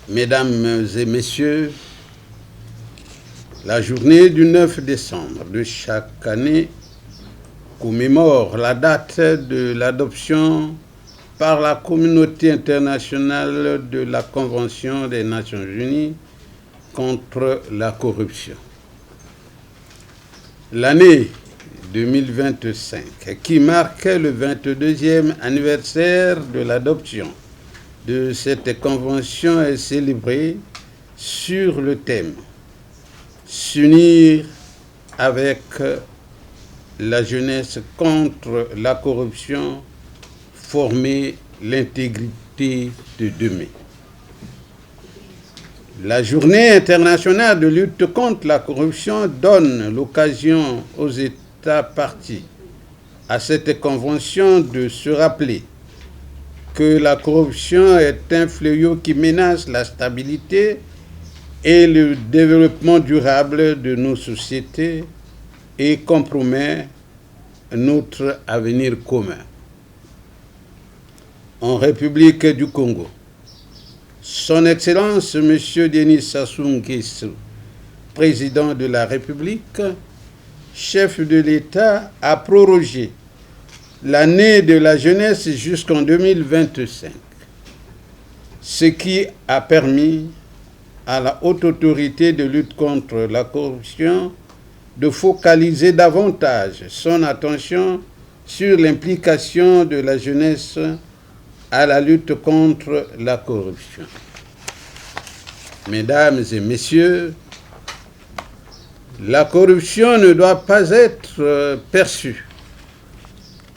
Mesdames et messieurs, la journée du 9 décembre de chaque année commémore la date de l'adoption par la communauté internationale de la Convention des Nations Unies contre la corruption. L'année 2025, qui marque le 22e anniversaire de l'adoption de cette convention, est célébrée sur le thème « S'unir avec la jeunesse contre la corruption, former l'intégrité de demain ». La Journée internationale de lutte contre la corruption donne l'occasion aux États partis à cette convention de se rappeler que la corruption est un fléau qui menace la stabilité et le développement durable de nos sociétés et compromet notre avenir commun. En République du Congo, Son Excellence M. Denis Sassou Nguesso, président de la République, chef de l'État, a prorogé l'année de la jeunesse jusqu'en 2025, ce qui a permis à la haute autorité de lutte contre la corruption de focaliser davantage son attention sur l'implication de la jeunesse à la lutte contre la corruption. Mesdames et messieurs, la corruption ne doit pas être perçue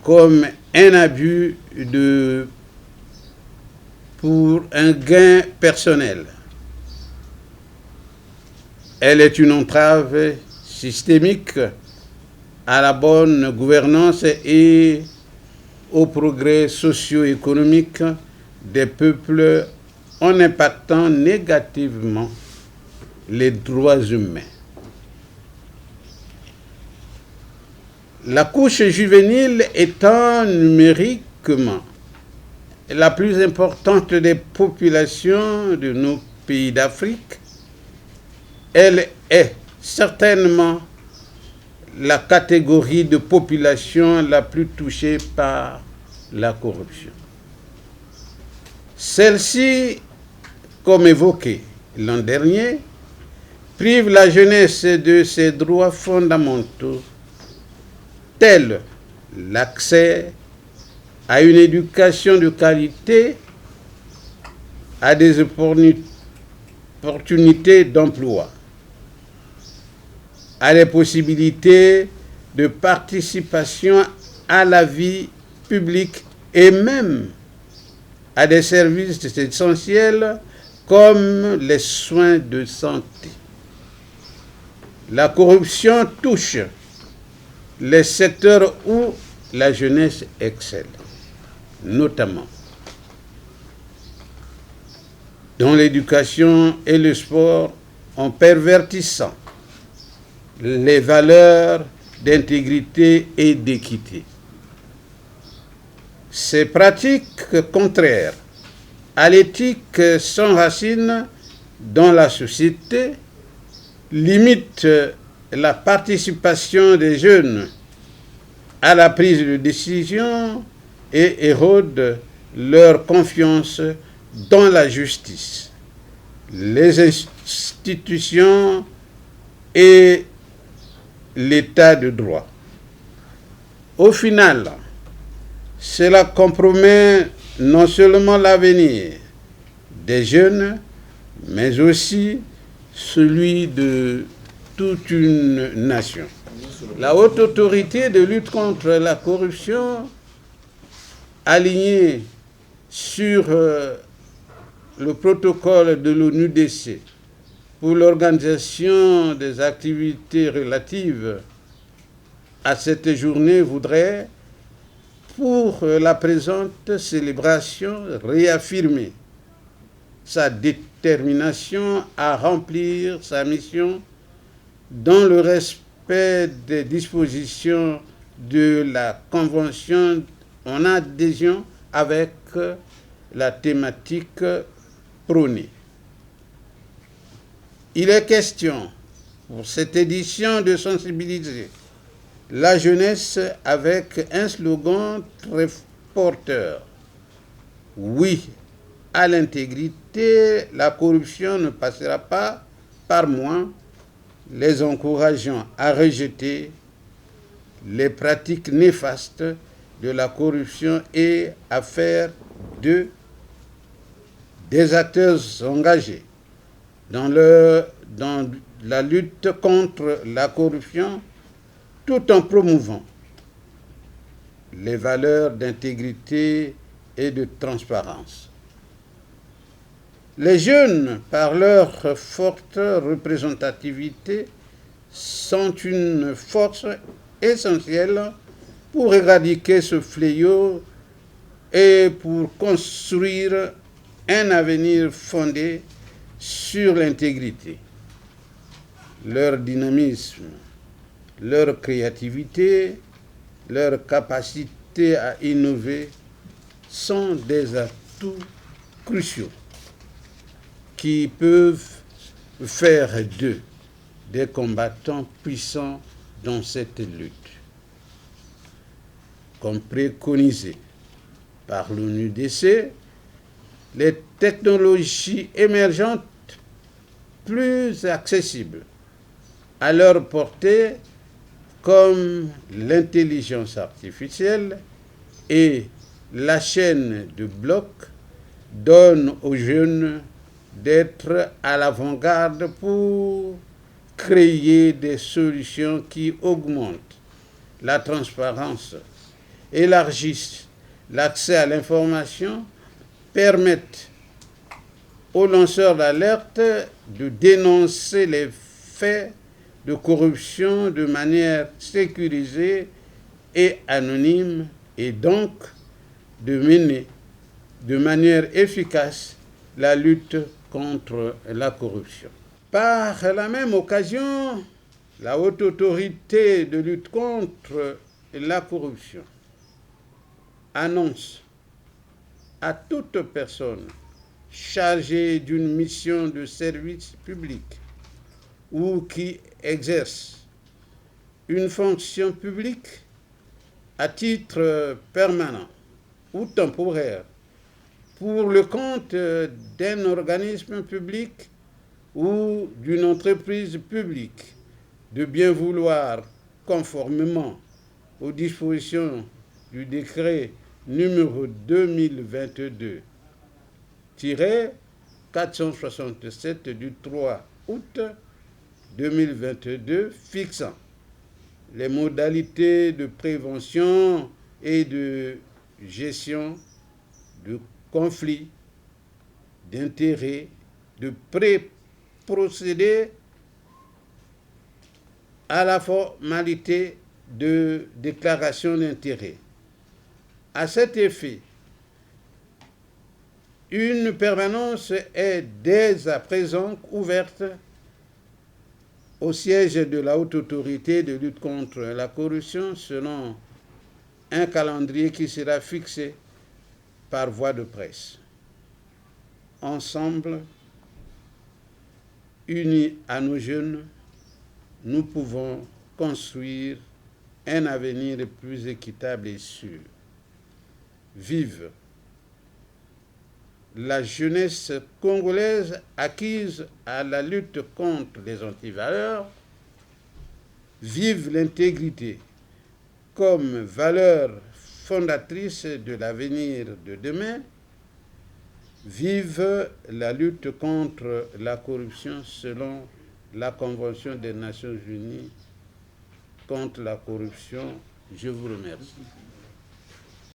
comme un abus pour un gain personnel. Elle est une entrave systémique à la bonne gouvernance et au progrès socio-économique des peuples en impactant négativement les droits humains. La couche juvénile étant numériquement la plus importante des populations de nos pays d'Afrique, elle est certainement la catégorie de population la plus touchée par la corruption. Celle-ci, comme évoqué l'an dernier, prive la jeunesse de ses droits fondamentaux tels l'accès à une éducation de qualité, à des opportunités d'emploi, à des possibilités de participation à la vie publique et même à des services essentiels comme les soins de santé. La corruption touche les secteurs où la jeunesse excelle, notamment dans l'éducation et le sport, en pervertissant les valeurs d'intégrité et d'équité. Ces pratiques contraires à l'éthique sans racine dans la société limitent la participation des jeunes à la prise de décision et érodent leur confiance dans la justice, les institutions et l'état de droit. Au final, cela compromet non seulement l'avenir des jeunes, mais aussi celui de toute une nation. La haute autorité de lutte contre la corruption, alignée sur le protocole de l'ONUDC pour l'organisation des activités relatives à cette journée, voudrait, pour la présente célébration, réaffirmer sa détermination à remplir sa mission dans le respect des dispositions de la Convention en adhésion avec la thématique prônée. Il est question pour cette édition de sensibiliser la jeunesse avec un slogan très porteur. Oui à l'intégrité, la corruption ne passera pas par moi, les encourageant à rejeter les pratiques néfastes de la corruption et à faire d'eux des acteurs engagés dans la lutte contre la corruption, tout en promouvant les valeurs d'intégrité et de transparence. Les jeunes, par leur forte représentativité, sont une force essentielle pour éradiquer ce fléau et pour construire un avenir fondé sur l'intégrité. Leur dynamisme, leur créativité, leur capacité à innover sont des atouts cruciaux qui peuvent faire d'eux des combattants puissants dans cette lutte. Comme préconisé par l'ONUDC, les technologies émergentes plus accessibles à leur portée, comme l'intelligence artificielle et la chaîne de blocs, donnent aux jeunes d'être à l'avant-garde pour créer des solutions qui augmentent la transparence, élargissent l'accès à l'information, permettent aux lanceurs d'alerte de dénoncer les faits de corruption de manière sécurisée et anonyme et donc de mener de manière efficace la lutte contre la corruption. Par la même occasion, la Haute Autorité de lutte contre la corruption annonce à toute personne chargée d'une mission de service public ou qui exerce une fonction publique à titre permanent ou temporaire pour le compte d'un organisme public ou d'une entreprise publique de bien vouloir, conformément aux dispositions du décret numéro 2022-467 du 3 août 2022 fixant les modalités de prévention et de gestion de conflits d'intérêts, de procéder à la formalité de déclaration d'intérêt. À cet effet, une permanence est dès à présent ouverte au siège de la Haute Autorité de lutte contre la corruption selon un calendrier qui sera fixé par voie de presse. Ensemble, unis à nos jeunes, nous pouvons construire un avenir plus équitable et sûr. Vive la jeunesse congolaise acquise à la lutte contre les antivaleurs. Vive l'intégrité comme valeur fondatrice de l'avenir de demain. Vive la lutte contre la corruption selon la Convention des Nations Unies contre la corruption. Je vous remercie.